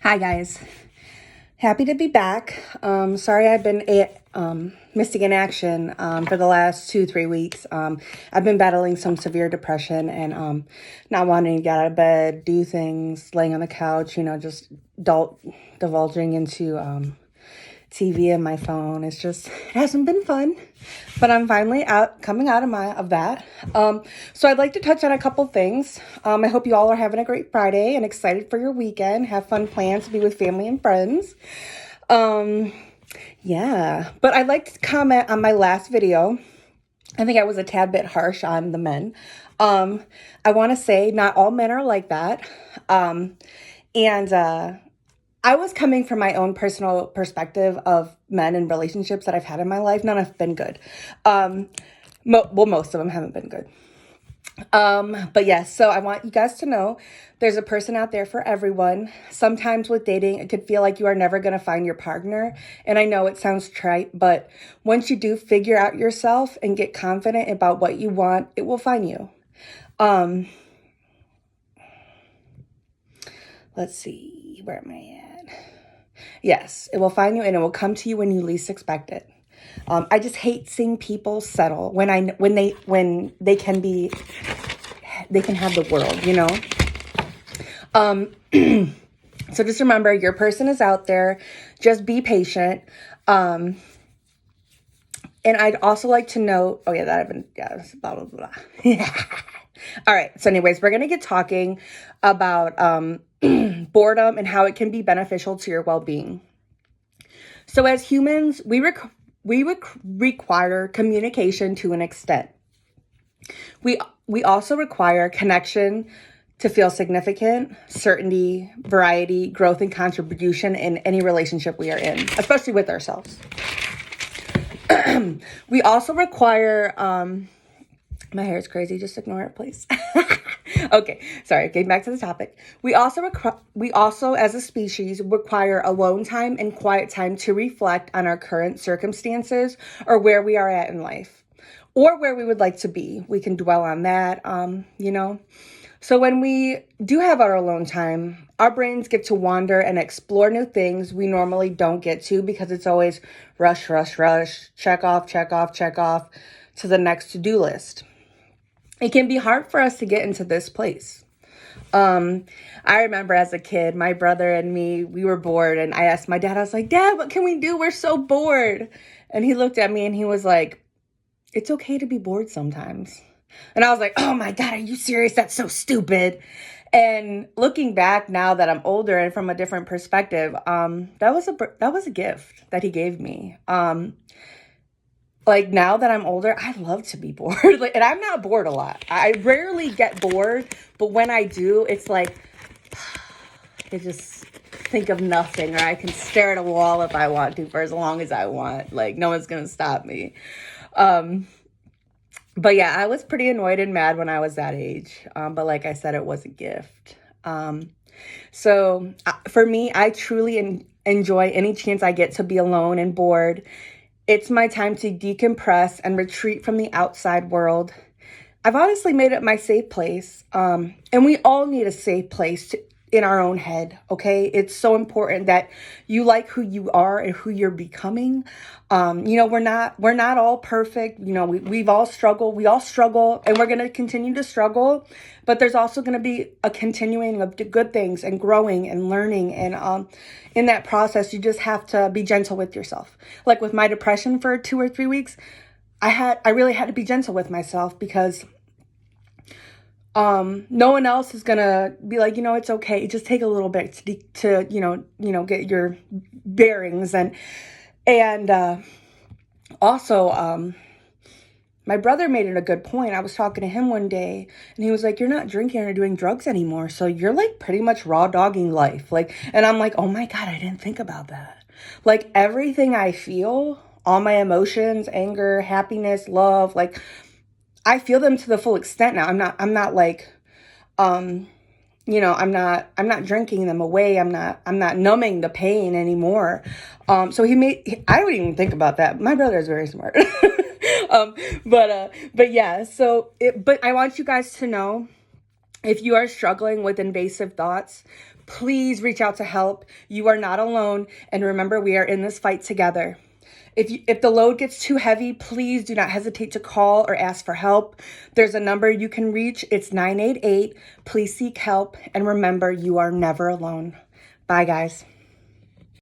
Hi guys, happy to be back. Sorry I've been missing in action for the last 2-3 weeks. I've been battling some severe depression and not wanting to get out of bed, do things, laying on the couch, just divulging into TV and my phone. It hasn't been fun, but I'm finally coming out of that. So I'd like to touch on a couple things. I hope you all are having a great Friday and excited for your weekend. Have fun plans to be with family and friends. Yeah, but I'd like to comment on my last video. I think I was a tad bit harsh on the men. I want to say not all men are like that. And I was coming from my own personal perspective of men and relationships that I've had in my life. None have been good. Most of them haven't been good. But yes, so I want you guys to know there's a person out there for everyone. Sometimes with dating, it could feel like you are never going to find your partner. And I know it sounds trite, but once you do figure out yourself and get confident about what you want, it will find you. Let's see, where am I at? Yes, it will find you and it will come to you when you least expect it. I just hate seeing people settle when they can have the world, So just remember, your person is out there. Just be patient. And I'd also like to note, blah, blah, blah. All right. So anyways, we're going to get talking about boredom and how it can be beneficial to your well-being. So as humans, we require communication to an extent. We also require connection to feel significant, certainty, variety, growth, and contribution in any relationship we are in, especially with ourselves. We also require, my hair is crazy, just ignore it, please. Okay, sorry, getting back to the topic. We also, as a species, require alone time and quiet time to reflect on our current circumstances or where we are at in life or where we would like to be. We can dwell on that, So when we do have our alone time, our brains get to wander and explore new things we normally don't get to because it's always rush, rush, rush, check off to the next to-do list. It can be hard for us to get into this place. I remember as a kid, my brother and me, we were bored and I asked my dad, I was like, Dad, what can we do? We're so bored. And he looked at me and he was like, it's okay to be bored sometimes. And I was like, oh my God, are you serious? That's so stupid. And looking back now that I'm older and from a different perspective, that was a gift that he gave me. Like now that I'm older, I love to be bored. And I'm not bored a lot. I rarely get bored, but when I do, it's like I just think of nothing, or I can stare at a wall if I want to for as long as I want. Like no one's gonna stop me. But yeah, I was pretty annoyed and mad when I was that age. But like I said, it was a gift. So for me, I truly enjoy any chance I get to be alone and bored. It's my time to decompress and retreat from the outside world. I've honestly made it my safe place. And we all need a safe place in our own head, okay? It's so important that you like who you are and who you're becoming. We're not all perfect. We all struggle and we're going to continue to struggle, but there's also going to be a continuing of good things and growing and learning. And in that process, you just have to be gentle with yourself. Like with my depression for 2 or 3 weeks, I really had to be gentle with myself because no one else is gonna be like, it's okay. Just take a little bit to get your bearings and also, my brother made it a good point. I was talking to him one day and he was like, you're not drinking or doing drugs anymore. So you're like pretty much raw dogging life. And I'm like, oh my God, I didn't think about that. Like everything I feel, all my emotions, anger, happiness, love, I feel them to the full extent now. I'm not like, I'm not drinking them away. I'm not numbing the pain anymore. So I don't even think about that. My brother is very smart. But yeah, but I want you guys to know, if you are struggling with invasive thoughts, please reach out to help. You are not alone. And remember, we are in this fight together. If the load gets too heavy, please do not hesitate to call or ask for help. There's a number you can reach. It's 988. Please seek help. And remember, you are never alone. Bye, guys.